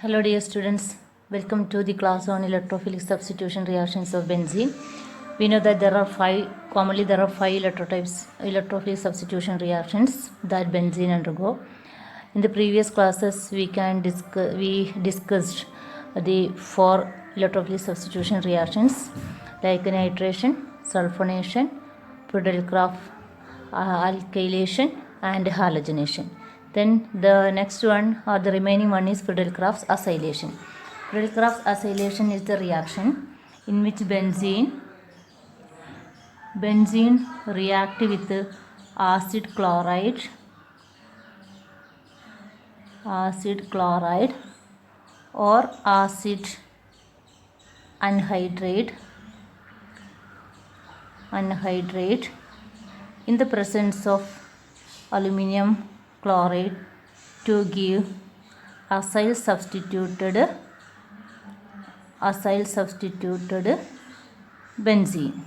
Hello dear students, welcome to the class on electrophilic substitution reactions of benzene. We know that there are five electrophilic substitution reactions that benzene undergo. In the previous classes we discussed the four electrophilic substitution reactions like nitration, sulfonation, Friedel-Crafts alkylation and halogenation. Then the next one or the remaining one is Friedel-Crafts acylation. Friedel-Crafts acylation is the reaction in which benzene react with acid chloride or acid anhydride in the presence of aluminum chloride to give acyl substituted benzene,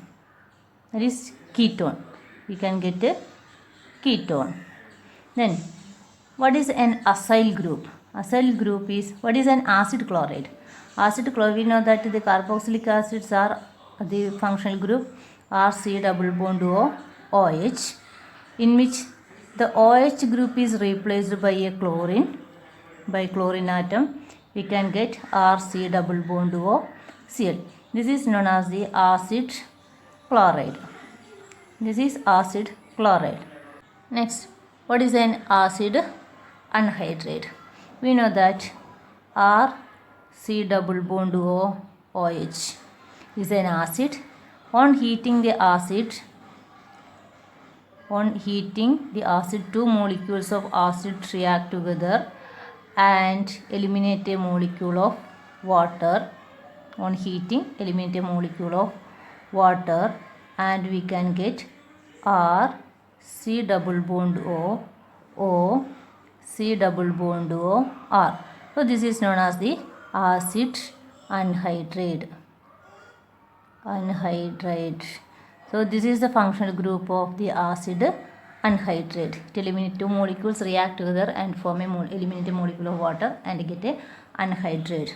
that is ketone. We can get a ketone. Then what is an acyl group? Acyl group is, what is an acid chloride? Acid chloride, we know that the carboxylic acids are the functional group RC double bond O OH, in which the OH group is replaced by a chlorine atom. We can get RC double bond O Cl. This is known as the acid chloride. Next, what is an acid anhydride? We know that RC double bond O OH is an acid. On heating the acid, two molecules of acid react together and eliminate a molecule of water. On heating, eliminate a molecule of water, and we can get RC double bond O C double bond O R. So this is known as the acid anhydride. So this is the functional group of the acid anhydride. It eliminates two molecules react together and form eliminate a molecule of water and get a anhydride.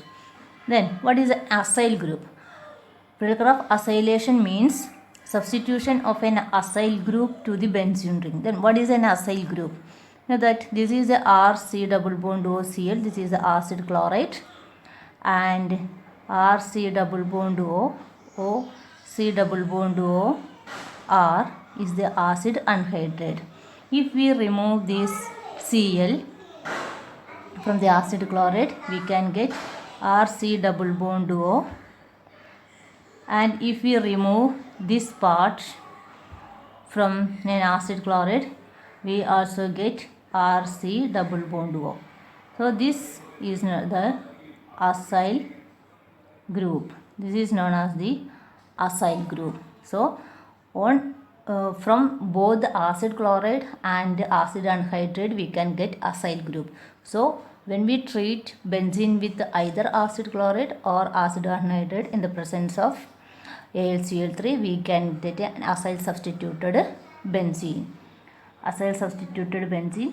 Then what is the acyl group? Friedel-Crafts acylation means substitution of an acyl group to the benzene ring. Then what is an acyl group? Now that this is the RC double bond OCl, this is the acid chloride, and RC double bond O C double bond O R is the acid anhydride. If we remove this Cl from the acid chloride, we can get RC double bond O, and if we remove this part from an acid chloride, we also get RC double bond O. So this is the acyl group. This is known as the acyl group. So from both the acid chloride and acid anhydride, we can get acyl group. So when we treat benzene with either acid chloride or acid anhydride in the presence of AlCl3, we can get an acyl substituted benzene.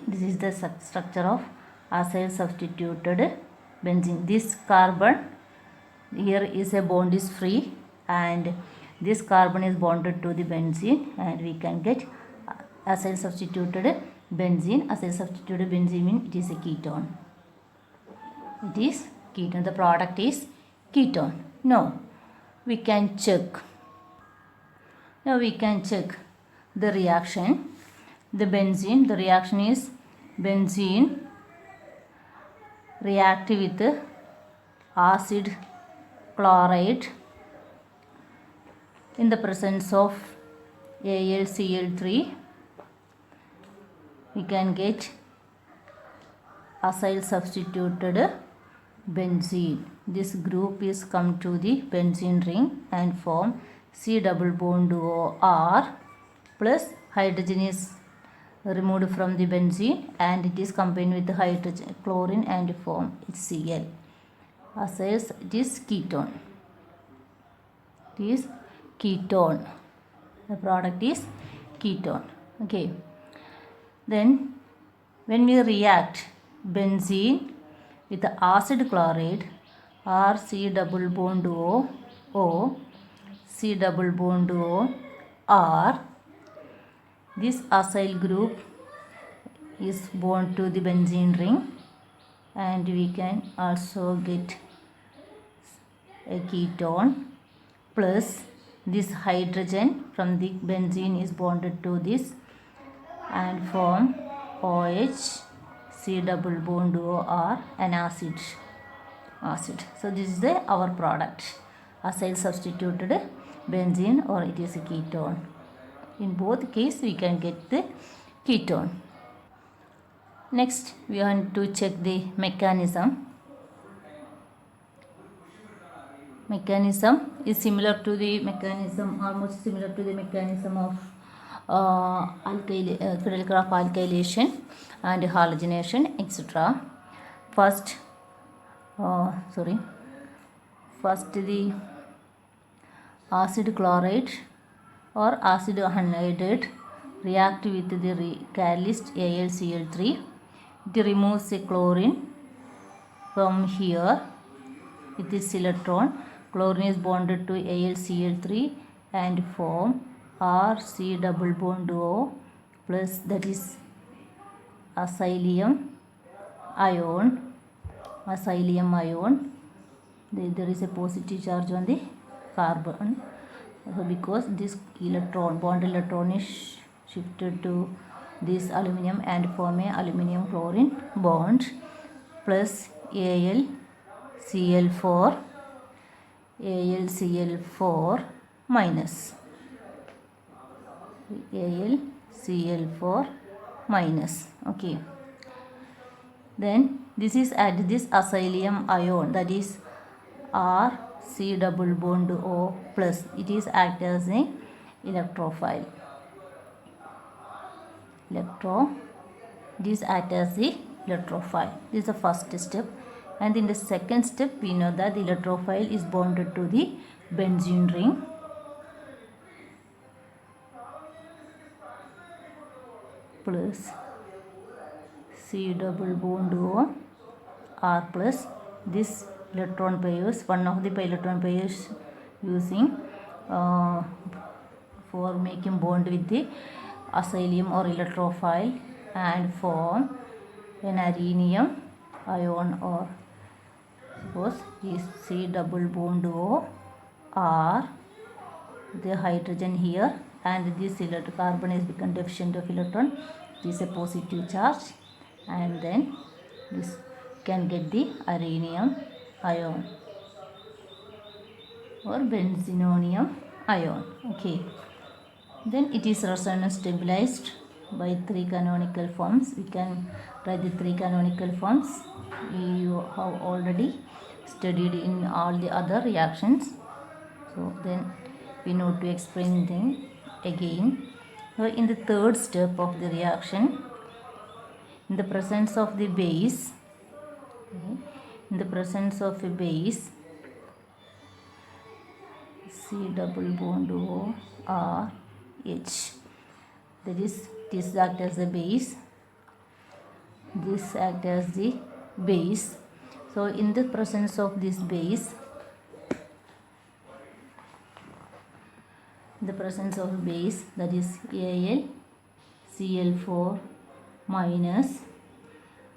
This is the structure of acyl substituted benzene. This carbon here is a bond is free, and this carbon is bonded to the benzene, and we can get acyl substituted benzene. Acyl substituted benzene means it is a ketone. The product is ketone. Now we can check the reaction. The reaction is benzene react with acid chloride in the presence of AlCl3. We can get acyl substituted benzene. This group is come to the benzene ring and form C double bond O R, plus hydrogen is removed from the benzene and it is combined with the hydrogen chlorine and form HCl. Acyl, it is ketone. The product is ketone. Okay. Then when we react benzene with acid chloride or C double bond O, C double bond O, or this acyl group is bound to the benzene ring, and we can also get a ketone, plus this hydrogen from the benzene is bonded to this and form OH, C double bond O, or an acid. So this is our product, acyl substituted benzene, or it is a ketone. In both case we can get the ketone. Next we want to check the mechanism. Mechanism is similar to the mechanism, almost similar to the mechanism of Friedel-Crafts alkylation and halogenation, etc. First the acid chloride or acid anhydride react with the catalyst AlCl3. It removes a chlorine from here with this electron. Chlorine is bonded to AlCl3 and form RC double bond O plus, that is acylium ion. There is a positive charge on the carbon, so because this bond electron is shifted to this aluminum and form a aluminum chlorine bond, plus AlCl4 minus. Okay, then this is at this acylium ion, that is RC double bond O plus. It is act as a electrophile. This act as the electrophile. This is the first step. And in the second step we know that the electrophile is bonded to the benzene ring, plus C double bond O, R plus this electron pairs, one of the electron pairs using for making bond with the acylium or electrophile and form an arenium ion, or suppose is C double bond O, R the hydrogen here, and this carbon is become deficient of electron. This is a positive charge, and then this can get the arenium ion or benzenium ion. Okay, then it is resonance stabilized by 3 canonical forms. We can write the 3 canonical forms. You have already studied in all the other reactions, so then we need to explain them again. So in the third step of the reaction, in the presence of the base, C double bond O, R, H, that is, this act as the base, this act as the base. So in the presence of this base, that is AlCl4 minus,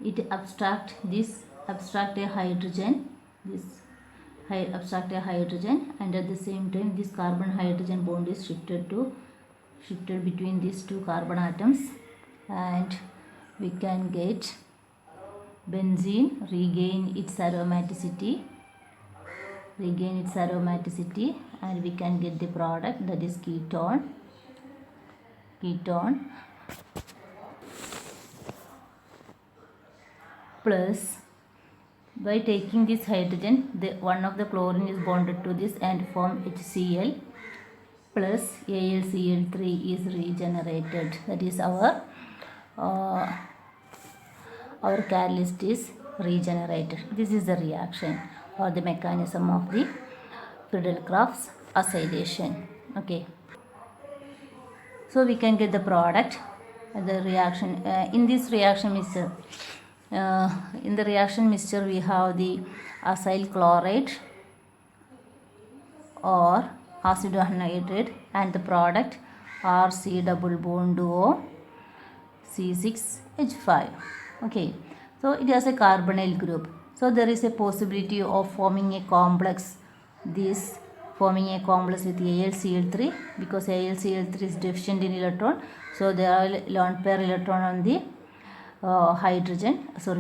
it abstract a hydrogen, and at the same time this carbon hydrogen bond is shifted between these two carbon atoms, and we can get benzene regain its aromaticity, and we can get the product, that is ketone. Plus, by taking this hydrogen, one of the chlorine is bonded to this and form HCl, plus AlCl3 is regenerated. That is our catalyst is regenerated. This is the reaction or the mechanism of the Friedel-Crafts acylation. Okay, so we can get the product, the reaction. In this reaction is In the reaction mixture we have the acyl chloride or acid anhydride and the product RC double bond O C6H5. Okay, so it has a carbonyl group. So there is a possibility of forming a complex. This forming a complex with AlCl3 because AlCl3 is deficient in electron. So there are lone pair electron on the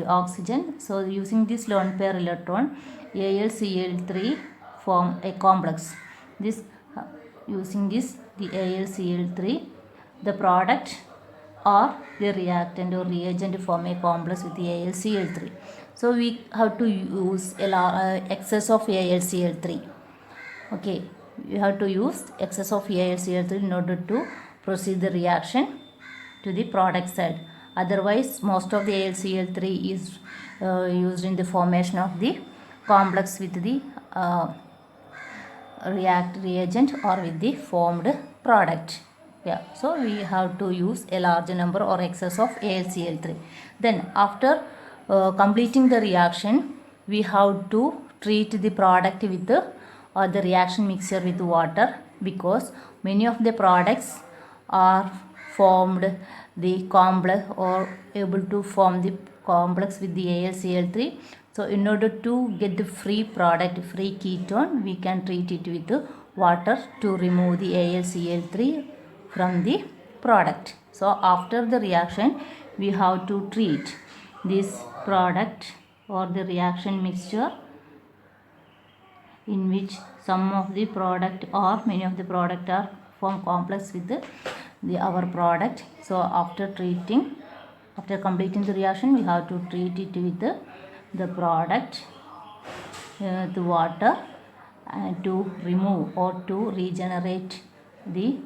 oxygen. So using this lone pair electron, AlCl3 form a complex. This using this the AlCl3, the product or the reactant or reagent form a complex with the AlCl3. So we have to use excess of AlCl3. Okay, you have to use excess of AlCl3 in order to proceed the reaction to the product side. Otherwise, most of the AlCl3 is used in the formation of the complex with the reagent or with the formed product. Yeah, so we have to use a large number or excess of AlCl3. Then after completing the reaction, we have to treat the product with the reaction mixture with water, because many of the products are formed the complex or able to form the complex with the AlCl3. So in order to get the free product, free ketone, we can treat it with water to remove the AlCl3 from the product. So after the reaction, we have to treat this product or the reaction mixture in which some of the product or many of the product are form complex with our product. So after completing the reaction, we have to treat it with the product, the water, and to remove or to regenerate the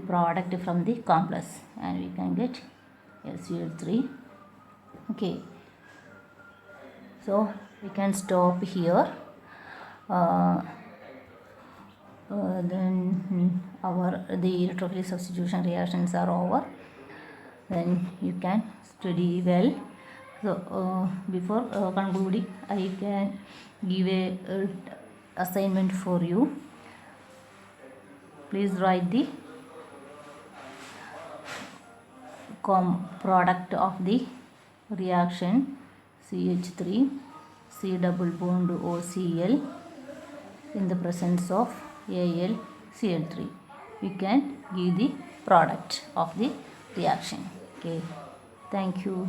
product from the complex, and we can get LCl3. Okay, so we can stop here. Then the electrophilic substitution reactions are over. Then you can study well. So before concluding, I can give a assignment for you. Please write the product of the reaction CH3 C double bond OCl in the presence of AlCl3. We can give the product of the reaction. Okay, thank you.